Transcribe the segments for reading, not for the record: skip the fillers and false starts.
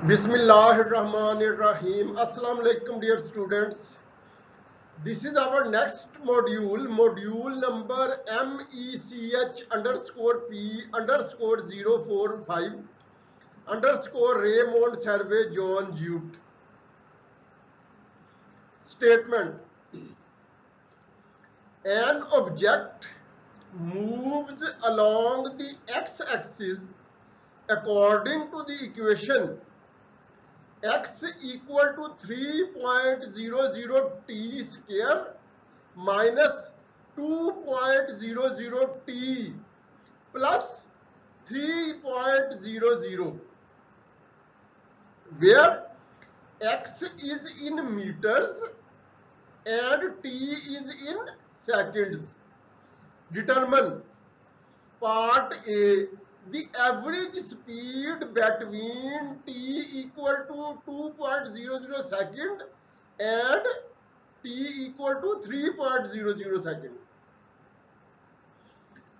Bismillahirrahmanirrahim. Assalamu alaikum, dear students. This is our next module number MECH underscore P underscore 045 underscore Raymond Survey John Jute. Statement: an object moves along the x-axis according to the equation x equal to 3.00 t square minus 2.00 t plus 3.00, where x is in meters and t is in seconds. Determine part A, the average speed between t equal to 2.00 second and t equal to 3.00 second.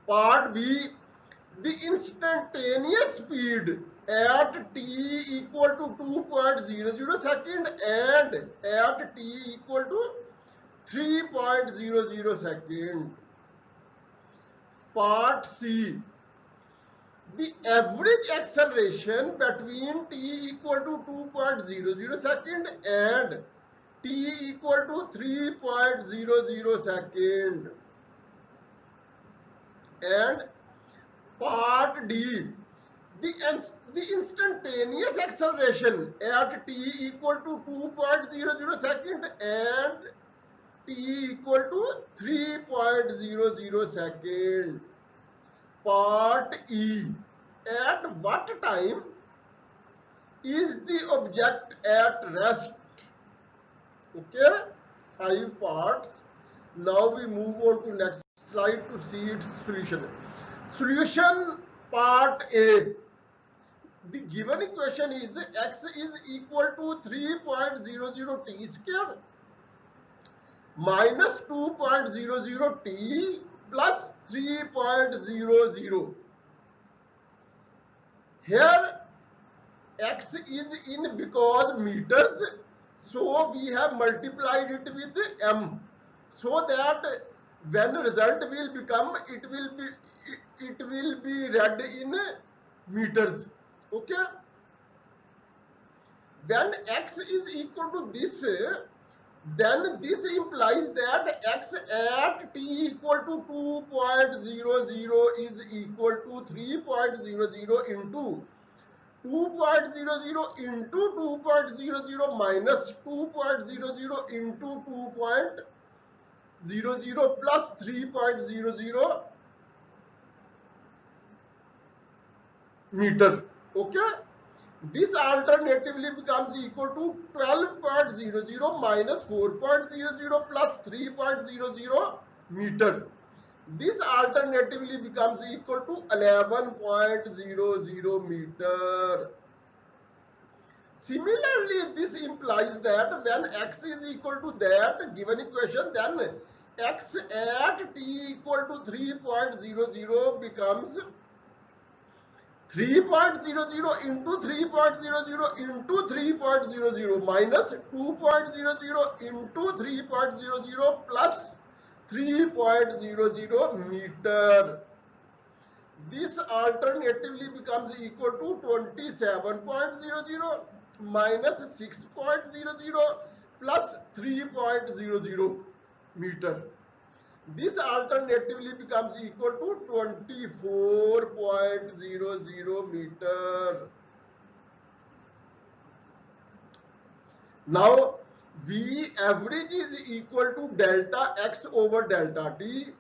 Part B, the instantaneous speed at t equal to 2.00 second and at t equal to 3.00 second. Part C, the average acceleration between t equal to 2.00 second and t equal to 3.00 second. And part D, the instantaneous acceleration at t equal to 2.00 second and t equal to 3.00 second. Part E, at what time is the object at rest? Okay, 5 parts. Now we move on to next slide to see its solution. Solution part A. The given equation is x is equal to 3.00 t square minus 2.00 t plus 3.00. Here x is in because meters, so we have multiplied it with m, so that when result will become, it will be read in meters. Okay, when x is equal to this, then this implies that x at t equal to 2.00 is equal to 3.00 into 2.00 into 2.00 minus 2.00 into 2.00 plus 3.00 meter. Okay, this alternatively becomes equal to 12.00 minus 4.00 plus 3.00 meter. This alternatively becomes equal to 11.00 meter. Similarly, this implies that when x is equal to that given equation, then x at t equal to 3.00 becomes 3.00 into 3.00 into 3.00 minus 2.00 into 3.00 plus 3.00 meter. This alternatively becomes equal to 27.00 minus 6.00 plus 3.00 meter. This alternatively becomes equal to 24.00 meter. Now V average is equal to delta x over delta t.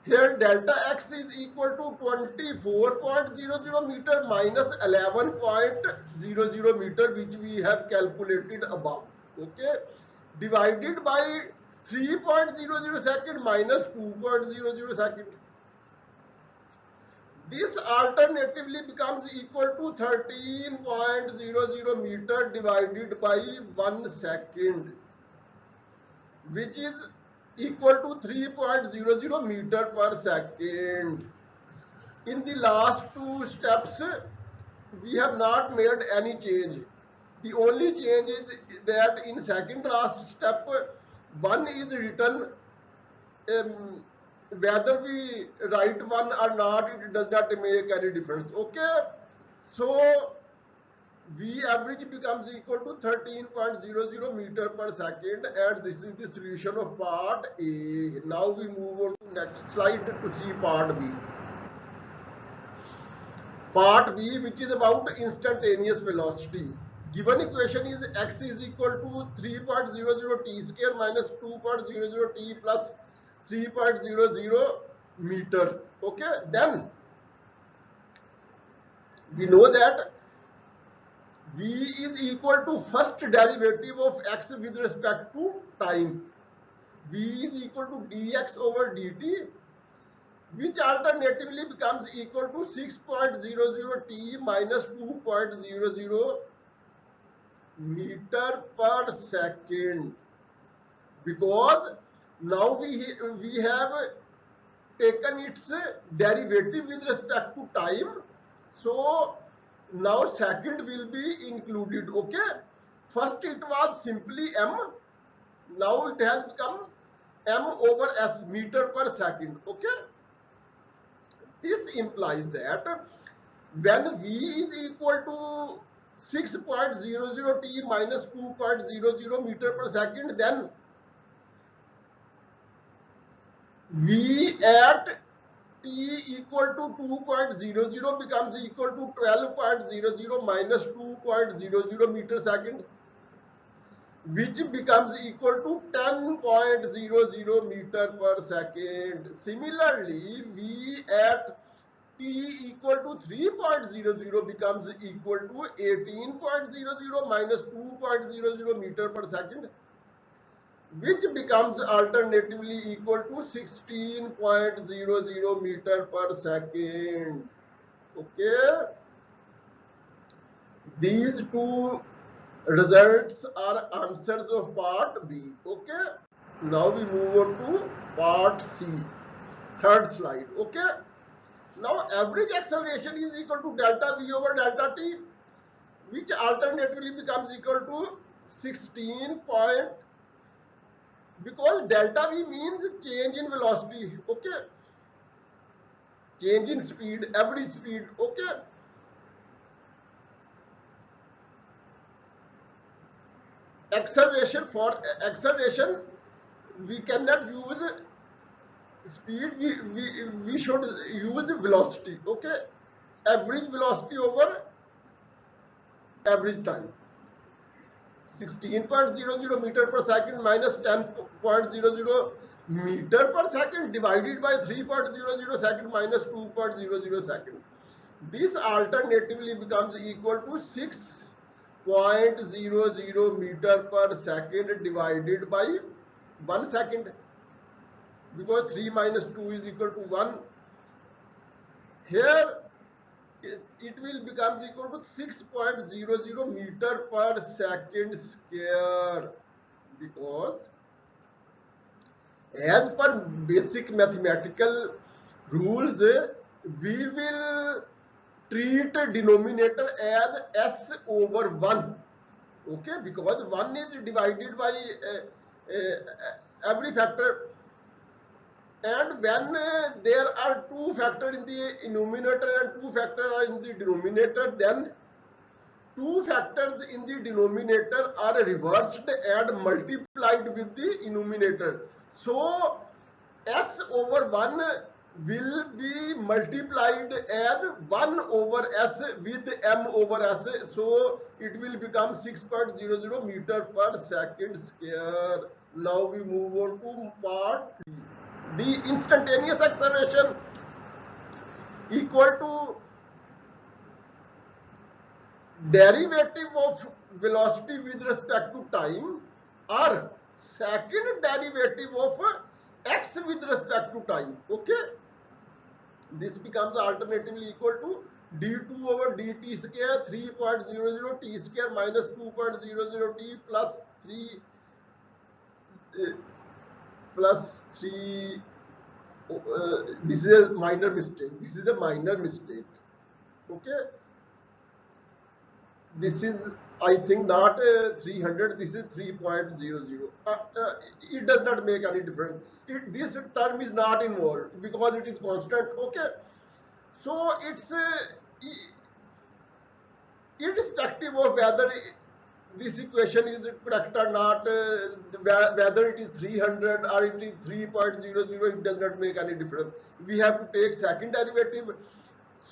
Here delta x is equal to 24.00 meter minus 11.00 meter, which we have calculated above. Okay, divided by 3.00 second minus 2.00 second. This alternatively becomes equal to 13.00 meter divided by 1 second, which is equal to 3.00 meter per second. In the last two steps, we have not made any change. The only change is that in second last step, 1 is written. um, Whether we write 1 or not, it does not make any difference. Okay, so V average becomes equal to 13.00 meter per second, and this is the solution of part A. Now we move on to next slide to see part B. Part B, which is about instantaneous velocity. Given equation is x is equal to 3.00 t square minus 2.00 t plus 3.00 meter. Okay, then we know that v is equal to first derivative of x with respect to time. V is equal to dx over dt, which alternatively becomes equal to 6.00 t minus 2.00 meter per second, because now we have taken its derivative with respect to time, so now second will be included. Okay, first it was simply m, now it has become m over s, meter per second. Okay, this implies that when v is equal to 6.00 t minus 2.00 meter per second, then v at t equal to 2.00 becomes equal to 12.00 minus 2.00 meter second, which becomes equal to 10.00 meter per second. Similarly, v at t equal to 3.00 becomes equal to 18.00 minus 2.00 meter per second, which becomes alternatively equal to 16.00 meter per second. Okay, these two results are answers of part B. Okay, now we move on to part C, third slide. Okay, now average acceleration is equal to delta v over delta t, which alternatively becomes equal to 16 point, because delta v means change in velocity. Okay, change in speed, average speed. Okay, acceleration, for acceleration we cannot use speed, we should use velocity. Okay, average velocity over average time. 16.00 meter per second minus 10.00 meter per second divided by 3.00 second minus 2.00 second. This alternatively becomes equal to 6.00 meter per second divided by 1 second, because 3 minus 2 is equal to 1. Here it will become equal to 6.00 meter per second square, because as per basic mathematical rules, we will treat denominator as s over 1. Okay, because 1 is divided by every factor, and when there are two factors in the numerator and two factors are in the denominator, then two factors in the denominator are reversed and multiplied with the numerator. So s over 1 will be multiplied as 1 over s with m over s, so it will become 6.00 meter per second square. Now we move on to part D. The instantaneous acceleration equal to derivative of velocity with respect to time, or second derivative of x with respect to time. Okay, this becomes alternatively equal to d2 over dt square 3.00 t square minus 2.00 t plus 3 plus 3. This is a minor mistake. Okay, This is, I think, not 300, this is 3.00. It does not make any difference. This term is not involved because it is constant. Okay, so it's irrespective of whether this equation is correct or not, whether it is 300 or it is 3.00, it does not make any difference. We have to take second derivative,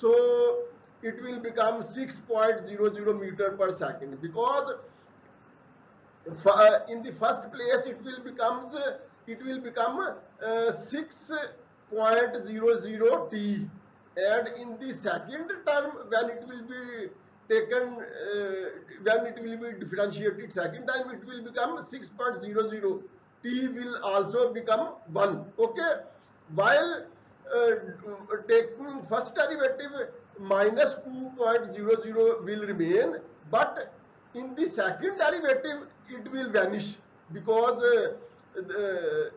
so it will become 6.00 meter per second, because in the first place it will become 6.00 t, and in the second term when it will be taken, when it will be differentiated second time, it will become 6.00, t will also become 1. Okay, while uh, taking first derivative, minus 2.00 will remain, but in the second derivative it will vanish, because it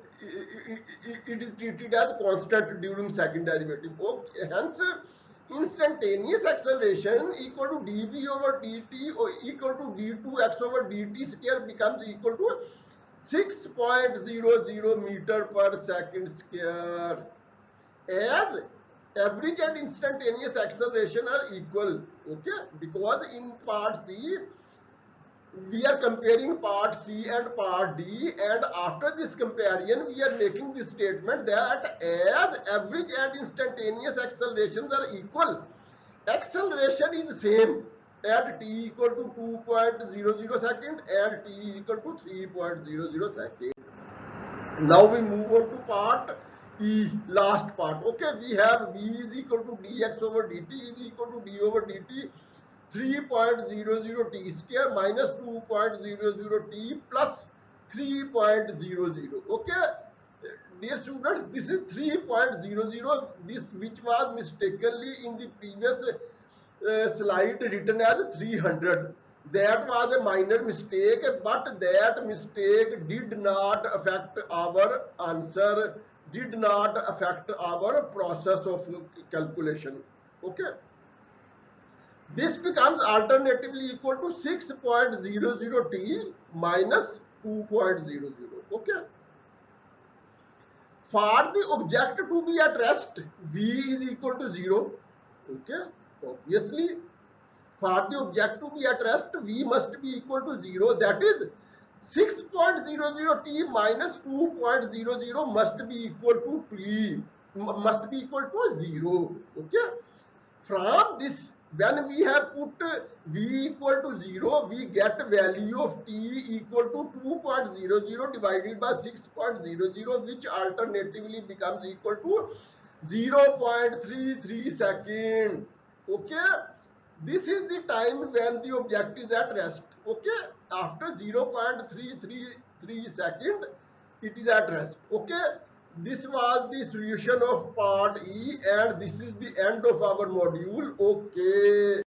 is treated as constant during second derivative. Okay, hence instantaneous acceleration equal to dv over dt or equal to d2x over dt square becomes equal to 6.00 meter per second square, as average and instantaneous acceleration are equal. Okay, because in part C we are comparing part C and part D, and after this comparison we are making this statement that as average and instantaneous accelerations are equal, acceleration is same at t equal to 2.00 second and t is equal to 3.00 second. Now we move on to part E, last part. Okay, we have v is equal to dx over dt is equal to d over dt 3.00 t square minus 2.00 t plus 3.00. Okay, dear students, this is 3.00, this which was mistakenly in the previous slide written as 300. That was a minor mistake, but that mistake did not affect our answer, did not affect our process of calculation. Okay, this becomes alternatively equal to 6.00 t minus 2.00. Okay, for the object to be at rest, v is equal to 0. Okay, obviously for the object to be at rest, v must be equal to 0. That is 6.00 t minus 2.00 must be equal to t, must be equal to 0. Okay, from this, when we have put v equal to 0, we get value of t equal to 2.00 divided by 6.00, which alternatively becomes equal to 0.33 second. Okay, this is the time when the object is at rest. Okay, after 0.333 second it is at rest. Okay, this was the solution of part E, and this is the end of our module. Okay.